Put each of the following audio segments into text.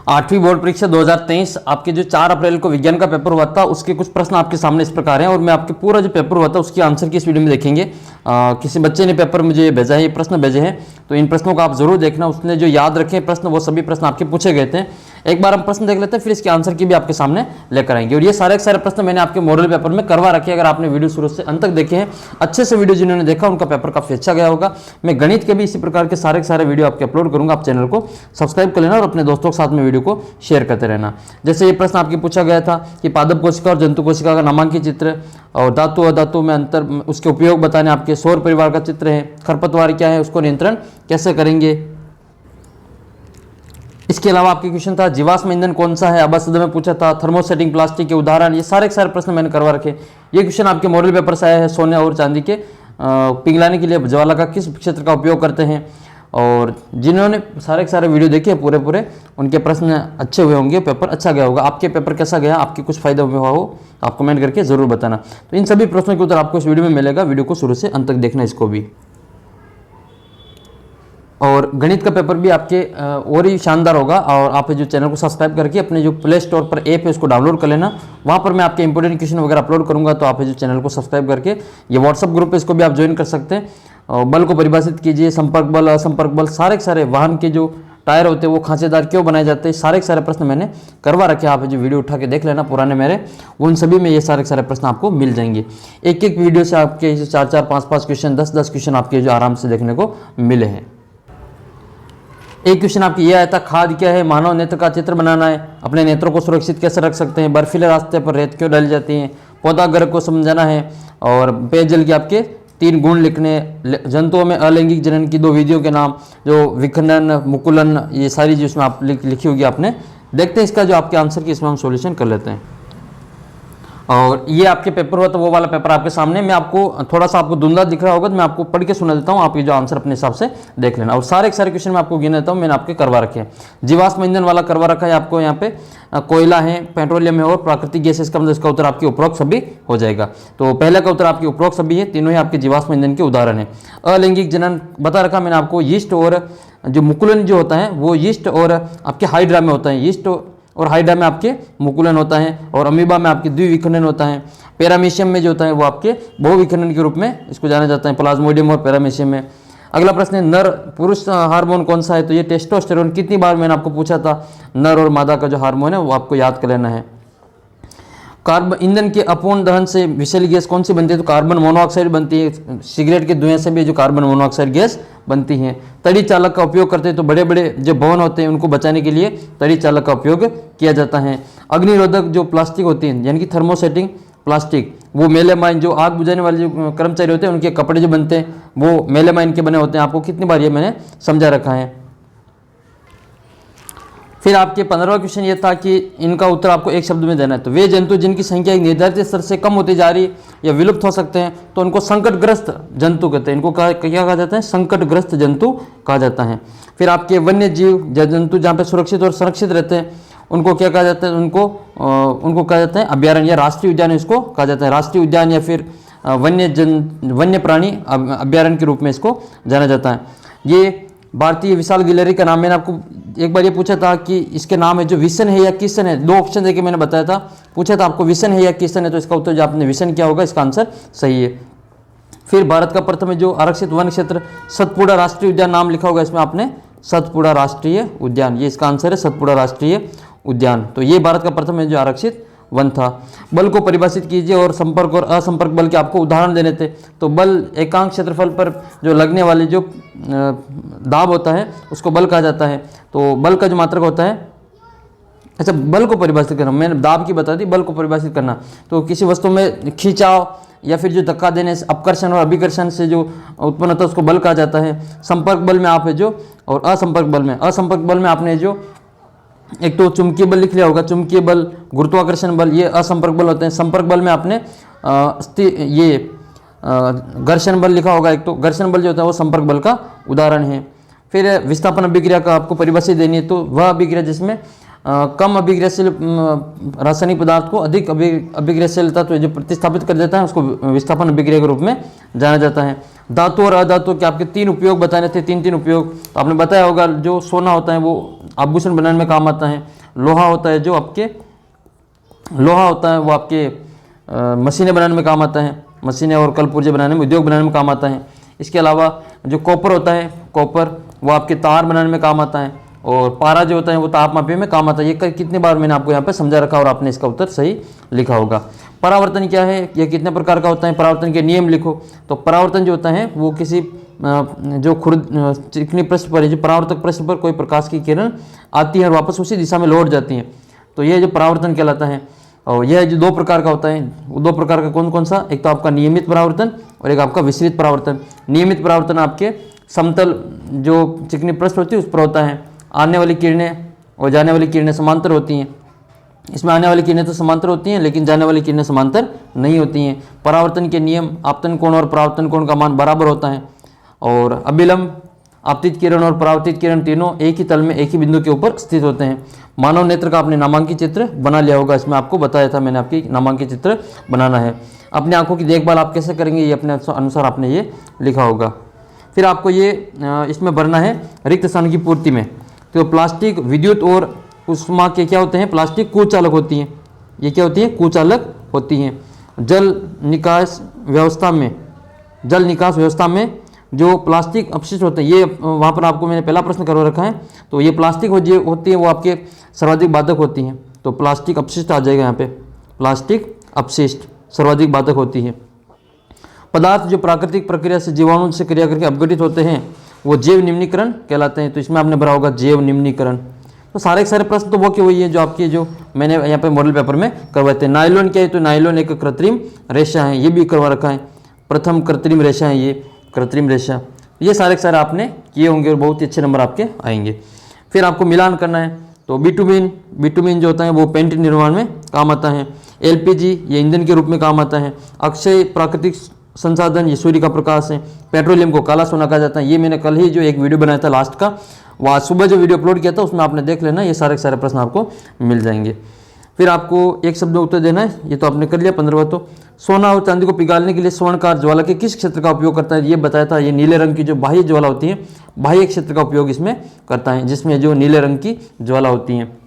8वीं बोर्ड परीक्षा 2023 आपके जो 4 अप्रैल को विज्ञान का पेपर हुआ था उसके कुछ प्रश्न आपके सामने इस प्रकार हैं और मैं आपके पूरा जो पेपर हुआ था उसकी आंसर की इस वीडियो में देखेंगे। किसी बच्चे ने पेपर मुझे भेजा है, ये प्रश्न भेजे हैं, तो इन प्रश्नों को आप जरूर देखना। उसने जो याद रखे प्रश्न वो सभी प्रश्न आपके पूछे गए थे। एक बार हम प्रश्न देख लेते हैं, फिर इसके आंसर की भी आपके सामने लेकर आएंगे। और ये सारे प्रश्न मैंने आपके मॉडल पेपर में करवा रखे। अगर आपने वीडियो शुरू से अंत तक देखे हैं, अच्छे से वीडियो जिन्होंने देखा उनका पेपर काफी अच्छा गया होगा। मैं गणित के भी इसी प्रकार के सारे वीडियो आपके अपलोड करूंगा। आप चैनल को सब्सक्राइब कर लेना और अपने दोस्तों के साथ में वीडियो को शेयर करते रहना। जैसे ये प्रश्न आपके पूछा गया था कि पादप कोशिका और जंतु कोशिका का नामांकित चित्र और धातु अधातु में अंतर, उसके उपयोग बताने। आपके सौर परिवार का चित्र है, खरपतवार क्या है, उसको नियंत्रण कैसे करेंगे। इसके अलावा आपके क्वेश्चन था जीवाश्म ईंधन कौन सा है, अबसद में पूछा था, थर्मोसेटिंग प्लास्टिक के उदाहरण। ये सारे प्रश्न मैंने करवा रखे। ये क्वेश्चन आपके मॉडल पेपर से आया है, सोने और चांदी के पिघलाने के लिए ज्वाला का किस क्षेत्र का उपयोग करते हैं। और जिन्होंने सारे वीडियो देखे पूरे उनके प्रश्न अच्छे हुए होंगे, पेपर अच्छा गया होगा। आपके पेपर कैसा गया, आपके कुछ फायदा हुआ हो आप कमेंट करके जरूर बताना। तो इन सभी प्रश्नों के उत्तर आपको इस वीडियो में मिलेगा। वीडियो को शुरू से अंत तक देखना इसको भी। और गणित का पेपर भी आपके और ही शानदार होगा। और आप जो चैनल को सब्सक्राइब करके अपने जो प्ले स्टोर पर ऐप है उसको डाउनलोड कर लेना। वहाँ पर मैं आपके इंपॉर्टेंट क्वेश्चन वगैरह अपलोड करूँगा। तो आप जो चैनल को सब्सक्राइब करके ये व्हाट्सअप ग्रुप है इसको भी आप ज्वाइन कर सकते हैं। और बल को परिभाषित कीजिए, संपर्क बल, असंपर्क बल, सारे वाहन के जो टायर होते हैं वो खांचेदार क्यों बनाए जाते हैं, सारे प्रश्न मैंने करवा रखे। आप जो वीडियो उठा के देख लेना पुराने मेरे, उन सभी में ये सारे प्रश्न आपको मिल जाएंगे। एक वीडियो से आपके 4 5 क्वेश्चन, 10 क्वेश्चन आपके जो आराम से देखने को मिले हैं। एक क्वेश्चन आपकी यह आया था, खाद क्या है, मानव नेत्र का चित्र बनाना है, अपने नेत्रों को सुरक्षित कैसे रख सकते हैं, बर्फीले रास्ते पर रेत क्यों डाली जाती है, पौधा गर्भ को समझाना है, और पेयजल के आपके 3 गुण लिखने, जंतुओं में अलैंगिक जनन की 2 विधियों के नाम, जो विखंडन, मुकुलन, ये सारी जिसमें आप लिखी होगी आपने। देखते हैं इसका जो आपके आंसर की इसमें हम सॉल्यूशन कर लेते हैं। और ये आपके पेपर हुआ तो वो वाला पेपर आपके सामने। मैं आपको थोड़ा सा आपको धुंधला दिख रहा होगा तो मैं आपको पढ़ के सुना देता हूँ, आप ये जो आंसर अपने हिसाब से देख लेना। और सारे क्वेश्चन मैं आपको गिना देता हूँ, मैंने आपके करवा रखे हैं। जीवाश्म ईंधन वाला करवा रखा है आपको, यहाँ पे कोयला है, पेट्रोलियम है और प्राकृतिक गैस, इसका मतलब इसका उत्तर आपके उपरोक्त सभी हो जाएगा। तो पहले का उत्तर आपके उपरोक्त सभी है, तीनों ही आपके जीवाश्म ईंधन के उदाहरण है। अलैंगिक जनन बता रखा मैंने आपको, यीस्ट और जो मुकुलन जो होता है वो यीस्ट और आपके हाइड्रा में होता है, यीस्ट और हाइड्रा में आपके मुकुलन होता है, और अमीबा में आपके द्विविखंडन होता है। पैरामीशियम में जो होता है वो आपके बहुविखंडन के रूप में इसको जाना जाता है, प्लाज्मोडियम और पैरामीशियम में। अगला प्रश्न है, नर पुरुष हार्मोन कौन सा है, तो ये टेस्टोस्टेरोन। कितनी बार मैंने आपको पूछा था, नर और मादा का जो हार्मोन है वो आपको याद कर लेना है। कार्बन ईंधन के अपूर्ण दहन से विषैली गैस कौन सी बनती है, तो कार्बन मोनोऑक्साइड बनती है। सिगरेट के धुएं से भी जो कार्बन मोनोऑक्साइड गैस बनती है। तड़ी चालक का उपयोग करते हैं, तो बड़े बड़े जो भवन होते हैं उनको बचाने के लिए तड़ी चालक का उपयोग किया जाता है। अग्निरोधक जो प्लास्टिक होती है यानी कि थर्मोसेटिंग प्लास्टिक, वो मेलामाइन, जो आग बुझाने वाले जो कर्मचारी होते हैं उनके कपड़े जो बनते हैं वो मेलामाइन के बने होते हैं। आपको कितनी बार ये मैंने समझा रखा है। फिर आपके 15वां क्वेश्चन ये था कि इनका उत्तर आपको एक शब्द में देना है। तो वे जंतु जिनकी संख्या एक निर्धारित स्तर से कम होती जा रही या विलुप्त हो सकते हैं तो उनको संकटग्रस्त जंतु कहते हैं। इनको क्या कहा जाता है, संकटग्रस्त जंतु कहा जाता है। फिर आपके वन्य जीव जंतु जहाँ पे सुरक्षित और संरक्षित रहते हैं उनको क्या कहा जाता है, उनको कहा जाता है अभ्यारण्य या राष्ट्रीय उद्यान, इसको कहा जाता है राष्ट्रीय उद्यान या फिर वन्य प्राणी अभ्यारण्य के रूप में इसको जाना जाता है। ये भारतीय विशाल गिलहरी का नाम, मैंने आपको एक बार ये पूछा था कि इसके नाम है जो विशन है या किसन है, 2 ऑप्शन देके मैंने बताया था, पूछा था आपको विशन है या किसन है, तो इसका उत्तर जो आपने विशन क्या होगा, इसका आंसर सही है। फिर भारत का प्रथम जो आरक्षित वन क्षेत्र सतपुड़ा राष्ट्रीय उद्यान, नाम लिखा होगा इसमें आपने सतपुड़ा राष्ट्रीय उद्यान, ये इसका आंसर है सतपुड़ा राष्ट्रीय उद्यान। तो ये भारत का प्रथम जो आरक्षित वन था। बल को परिभाषित कीजिए और संपर्क और असंपर्क बल के आपको उदाहरण देने थे। तो बल एकांक क्षेत्रफल पर जो लगने वाले जो दाब होता है उसको बल कहा जाता है। तो बल का जो मात्रक होता है, अच्छा बल को परिभाषित करना, मैंने दाब की बता दी, बल को परिभाषित करना तो किसी वस्तु में खिंचाव या फिर जो धक्का देने से अपकर्षण और अभिकर्षण से जो उत्पन्न होता है उसको बल कहा जाता है। संपर्क बल में आप है जो, और असंपर्क बल में आपने जो एक तो चुंबकीय बल लिख लिया होगा, चुंबकीय बल, गुरुत्वाकर्षण बल, ये असंपर्क बल होते हैं। संपर्क बल में आपने ये घर्षण बल लिखा होगा, एक तो घर्षण बल जो होता है वो संपर्क बल का उदाहरण है। फिर विस्थापन अभिक्रिया का आपको परिभाषित देनी है, तो वह अभिक्रिया जिसमें कम अभिक्रियाशील रासायनिक पदार्थ को अधिक अभिक्रियाशील तत्व जो प्रतिस्थापित कर देता है उसको विस्थापन अभिक्रिया के रूप में जाना जाता है। धातु और अधातु के आपके 3 उपयोग बताने थे, 3 उपयोग तो आपने बताया होगा। जो सोना होता है वो आभूषण बनाने में काम आता है। लोहा होता है वो आपके मशीनें बनाने में काम आता है, मशीनें और कल पुर्जे बनाने में, उद्योग बनाने में काम आता है। इसके अलावा जो कॉपर होता है, कॉपर वो आपके तार बनाने में काम आता है, और पारा जो होता है वो ताप मापने में काम आता है। ये कितनी बार मैंने आपको यहाँ पे समझा रखा और आपने इसका उत्तर सही लिखा होगा। परावर्तन क्या है, यह कितने प्रकार का होता है, परावर्तन के नियम लिखो। तो परावर्तन जो होता है वो किसी जो चिकनी पृष्ठ पर, जो परावर्तक पृष्ठ पर कोई प्रकाश की किरण आती है और वापस उसी दिशा में लौट जाती है, तो यह जो परावर्तन कहलाता है। और यह जो 2 प्रकार का होता है, वो 2 प्रकार का कौन कौन सा, एक तो आपका नियमित परावर्तन और एक आपका विसरित परावर्तन। नियमित परावर्तन आपके समतल जो चिकनी पृष्ठ होती है उस पर होता है। आने वाली किरणें और जाने वाली किरणें समांतर होती हैं। इसमें आने वाली किरणें तो समांतर होती हैं लेकिन जाने वाली किरणें समांतर नहीं होती हैं। परावर्तन के नियम, आपतन कोण और परावर्तन कोण का मान बराबर होता है। और अभिलंब, आपतित किरण और परावर्तित किरण तीनों एक ही तल में एक ही बिंदु के ऊपर स्थित होते हैं। मानव नेत्र का आपने नामांकित चित्र बना लिया होगा, इसमें आपको बताया था मैंने, आपकी नामांकित चित्र बनाना है। अपने आंखों की देखभाल आप कैसे करेंगे ये अपने अनुसार आपने ये लिखा होगा। फिर आपको ये इसमें भरना है रिक्त स्थान की पूर्ति में। तो प्लास्टिक, विद्युत और उष्मा के क्या होते हैं, प्लास्टिक कुचालक होती हैं। ये क्या होती है, कुचालक होती हैं। जल निकास व्यवस्था में जो प्लास्टिक अपशिष्ट होते हैं, ये वहाँ पर आपको मैंने पहला प्रश्न करवा रखा है। तो ये प्लास्टिक होती है वो आपके सर्वाधिक बाधक होती हैं। तो प्लास्टिक अपशिष्ट आ जाएगा यहाँ पे, प्लास्टिक अपशिष्ट सर्वाधिक बाधक होती है। पदार्थ जो प्राकृतिक प्रक्रिया से जीवाणु से क्रिया करके अपघटित होते हैं वो जैव निम्नीकरण कहलाते हैं। तो इसमें आपने भरा होगा जैव निम्नीकरण। तो सारे के सारे प्रश्न तो वो के वही है जो आपके जो मैंने यहाँ पे मॉडल पेपर में करवाए थे। नायलॉन क्या है, तो नायलॉन एक कृत्रिम रेशा है, ये भी करवा रखा है। प्रथम कृत्रिम रेशा है ये कृत्रिम रेशा। ये सारे के सारे आपने किए होंगे और बहुत ही अच्छे नंबर आपके आएंगे। फिर आपको मिलान करना है। तो बिटुमिन जो होता है वो पेंट निर्माण में काम आता है। एलपीजी ये ईंधन के रूप में काम आता है। अक्षय प्राकृतिक संसाधन ये सूर्य का प्रकाश है। पेट्रोलियम को काला सोना कहा जाता है। ये मैंने कल ही जो एक वीडियो बनाया था लास्ट का, वो आज सुबह जो वीडियो अपलोड किया था उसमें आपने देख लेना, ये सारे के सारे प्रश्न आपको मिल जाएंगे। फिर आपको एक शब्द में उत्तर देना है, ये तो आपने कर लिया 15वां। तो सोना और चांदी को पिघालने के लिए स्वर्णकार ज्वाला के किस क्षेत्र का उपयोग करता है, ये बताया था। ये नीले रंग की जो बाह्य ज्वाला होती है, बाह्य क्षेत्र का उपयोग इसमें करता है, जिसमें जो नीले रंग की ज्वाला होती है।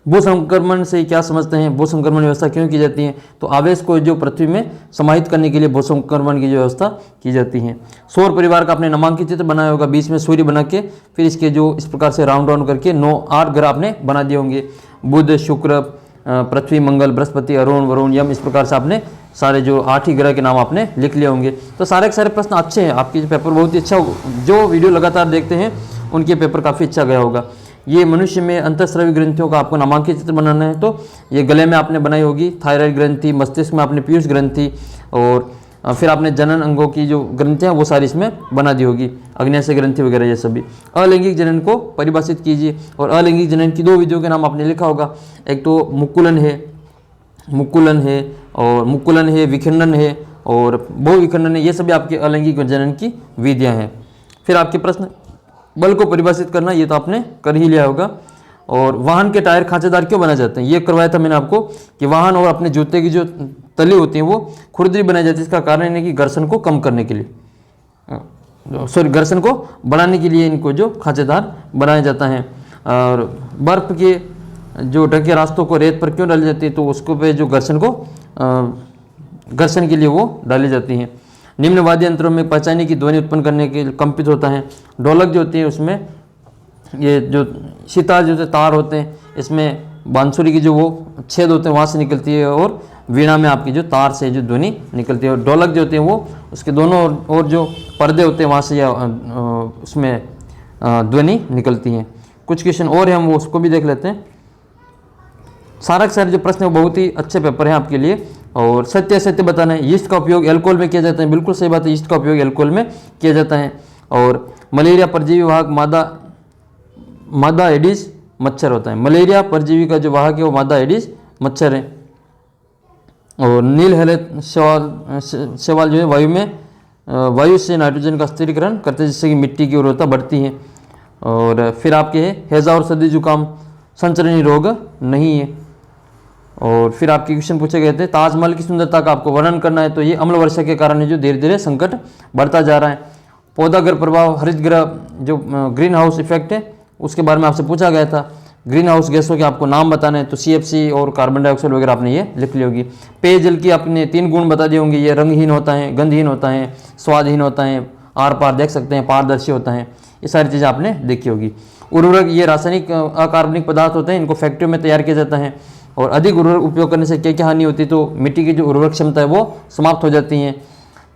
भू संक्रमण से क्या समझते हैं, भू संक्रमण व्यवस्था क्यों की जाती है, तो आवेश को जो पृथ्वी में समाहित करने के लिए भू संक्रमण की जो व्यवस्था की जाती है। सौर परिवार का आपने नामांकित चित्र बनाया होगा, बीच में सूर्य बना के फिर इसके जो इस प्रकार से राउंड राउंड करके 8 ग्रह आपने बना दिए होंगे। बुध, शुक्र, पृथ्वी, मंगल, बृहस्पति, अरुण, वरुण, यम, इस प्रकार से आपने सारे जो 8 ही ग्रह के नाम आपने लिख लिए होंगे। तो सारे के सारे प्रश्न अच्छे हैं, आपकी पेपर बहुत ही अच्छा, जो वीडियो लगातार देखते हैं उनके पेपर काफ़ी अच्छा गया होगा। ये मनुष्य में अंतःस्रावी ग्रंथियों का आपको नामांकित चित्र बनाना है। तो ये गले में आपने बनाई होगी थायराइड ग्रंथि, मस्तिष्क में आपने पीयूष ग्रंथि, और फिर आपने जनन अंगों की जो ग्रंथियाँ वो सारी इसमें बना दी होगी, अग्न्याशय ग्रंथि वगैरह ये सभी। अलैंगिक जनन को परिभाषित कीजिए, और अलैंगिक जनन की 2 विधियों के नाम आपने लिखा होगा। एक तो मुक्कुलन है, विखंडन है और बहुविखंडन है, ये सभी आपके अलैंगिक जनन की विधियाँ हैं। फिर आपके प्रश्न, बल को परिभाषित करना, ये तो आपने कर ही लिया होगा। और वाहन के टायर खांचेदार क्यों बनाए जाते हैं, ये करवाया था मैंने आपको कि वाहन और अपने जूते की जो तली होती हैं वो खुरदरी बनाई जाती है। इसका कारण है कि घर्षण को कम करने के लिए, घर्षण को बढ़ाने के लिए इनको जो खांचेदार बनाया जाता है। और बर्फ के जो ढके रास्तों को रेत पर क्यों डाली जाती है, तो उसको पे जो घर्षण के लिए वो डाली जाती हैं। निम्न वाद्य यंत्रों में पहचाने की ध्वनि उत्पन्न करने के लिए कंपित होता है। ढोलक जो होती है उसमें ये जो सितार जो तार होते हैं, इसमें बांसुरी की जो वो छेद होते हैं वहाँ से निकलती है, और वीणा में आपकी जो तार से जो ध्वनि निकलती है। और ढोलक जो होते हैं वो उसके दोनों और जो पर्दे होते हैं वहाँ से उसमें ध्वनि निकलती हैं। कुछ क्वेश्चन और हैं, हम वो उसको भी देख लेते हैं। सारा के सारे जो प्रश्न है वो बहुत ही अच्छे पेपर हैं आपके लिए। और सत्य असत्य बताना है। यीस्ट का उपयोग एल्कोहल में किया जाता है, बिल्कुल सही बात है, यीस्ट का उपयोग एल्कोहल में किया जाता है। और मलेरिया परजीवी वाहक मादा एडिस मच्छर होता है। मलेरिया परजीवी का जो वाहक है वो मादा एडिस मच्छर है। और नील हरित शैवाल जो है वायु से नाइट्रोजन का स्थिरीकरण करते हैं, जिससे कि मिट्टी की उर्वरता बढ़ती है। और फिर आपके हैजा और सर्दी जुकाम, संचरणी रोग नहीं है। और फिर आपके क्वेश्चन पूछे गए थे, ताजमहल की सुंदरता का आपको वर्णन करना है, तो ये अम्ल वर्षा के कारण जो धीरे धीरे संकट बढ़ता जा रहा है। पौधागर प्रभाव, हरित गृह जो ग्रीन हाउस इफेक्ट है उसके बारे में आपसे पूछा गया था। ग्रीन हाउस गैसों के आपको नाम बताने हैं, तो CFC और कार्बन डाइऑक्साइड वगैरह आपने ये लिख ली होगी। पेयजल की आपने 3 गुण बता दिए होंगे, ये रंगहीन होता है, गंधहीन होता है, स्वादहीन होता है, आर पार देख सकते हैं, पारदर्शी होता है, ये सारी चीज़ें आपने देखी होगी। उर्वरक, ये रासायनिक अकार्बनिक पदार्थ होते हैं, इनको फैक्ट्री में तैयार किया जाता है। और अधिक उर्वरक उपयोग करने से क्या क्या हानि होती है, तो मिट्टी की जो उर्वरक क्षमता है वो समाप्त हो जाती है।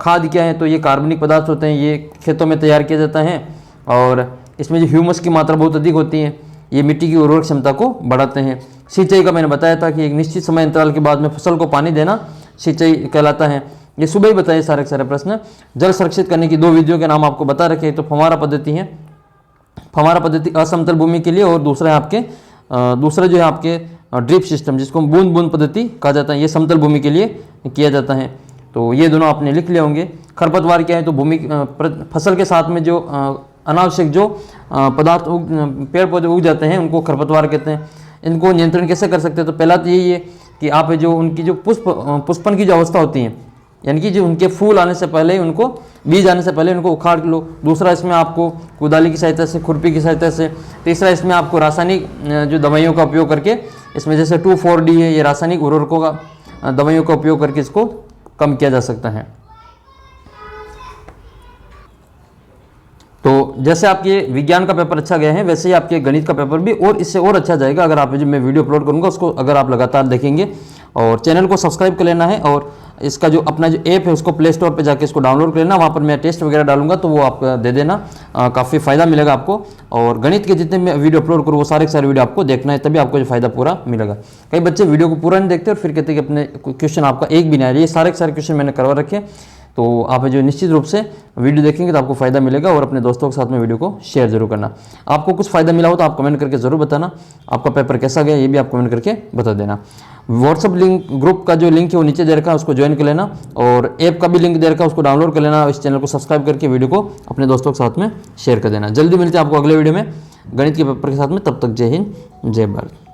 खाद क्या है, तो ये कार्बनिक पदार्थ होते हैं, ये खेतों में तैयार किया जाता है और इसमें जो ह्यूमस की मात्रा बहुत अधिक होती है, ये मिट्टी की उर्वरक क्षमता को बढ़ाते हैं। सिंचाई का मैंने बताया था कि एक निश्चित समय अंतराल के बाद में फसल को पानी देना सिंचाई कहलाता है। ये सुबह ही बताए सारे प्रश्न। जल संरक्षित करने की 2 विधियों के नाम आपको बता रखे हैं, तो फव्वारा पद्धति है, फव्वारा पद्धति असमतल भूमि के लिए, और दूसरा जो है आपके ड्रिप सिस्टम, जिसको बूंद बूंद पद्धति कहा जाता है, ये समतल भूमि के लिए किया जाता है। तो ये दोनों आपने लिख लिए होंगे। खरपतवार क्या है, तो भूमि फसल के साथ में जो अनावश्यक जो पदार्थ पेड़ पौधे उग जाते हैं उनको खरपतवार कहते हैं। इनको नियंत्रण कैसे कर सकते हैं, तो पहला तो यही है कि आप जो उनकी जो पुष्पन की जो अवस्था होती है, यानी कि जो उनके फूल आने से पहले ही उनको, बीज आने से पहले उनको उखाड़ लो। दूसरा, इसमें आपको कुदाली की सहायता से, खुरपी की सहायता से। तीसरा, इसमें आपको रासायनिक जो दवाइयों का उपयोग करके, इसमें जैसे 2,4-D है, ये रासायनिक उर्वरकों का दवाइयों का उपयोग करके इसको कम किया जा सकता है। तो जैसे आपके विज्ञान का पेपर अच्छा गया है, वैसे ही आपके गणित का पेपर भी और इससे और अच्छा जाएगा अगर आप जो मैं वीडियो अपलोड करूंगा उसको अगर आप लगातार देखेंगे। और चैनल को सब्सक्राइब कर लेना है, और इसका जो अपना जो ऐप है उसको प्ले स्टोर पर जाके इसको डाउनलोड कर लेना। वहाँ पर मैं टेस्ट वगैरह डालूंगा तो वो आप दे देना, काफ़ी फ़ायदा मिलेगा आपको। और गणित के जितने मैं वीडियो अपलोड करूँ वो सारे के सारे वीडियो आपको देखना है, तभी आपको जो फ़ायदा पूरा मिलेगा। कई बच्चे वीडियो को पूरा नहीं देखते और फिर कहते हैं कि अपने क्वेश्चन आपका एक भी नहीं आ रहा है। ये सारे के सारे क्वेश्चन मैंने करवा रखे, तो आप जो निश्चित रूप से वीडियो देखेंगे तो आपको फ़ायदा मिलेगा। और अपने दोस्तों के साथ में वीडियो को शेयर जरूर करना। आपको कुछ फ़ायदा मिला हो तो आप कमेंट करके ज़रूर बताना। आपका पेपर कैसा गया ये भी आप कमेंट करके बता देना। व्हाट्सअप लिंक, ग्रुप का जो लिंक है वो नीचे दे रखा है, उसको ज्वाइन कर लेना। और ऐप का भी लिंक दे रखा है, उसको डाउनलोड कर लेना। इस चैनल को सब्सक्राइब करके वीडियो को अपने दोस्तों के साथ में शेयर कर देना। जल्दी मिलते हैं आपको अगले वीडियो में गणित के पेपर के साथ में। तब तक जय हिंद, जय भारत।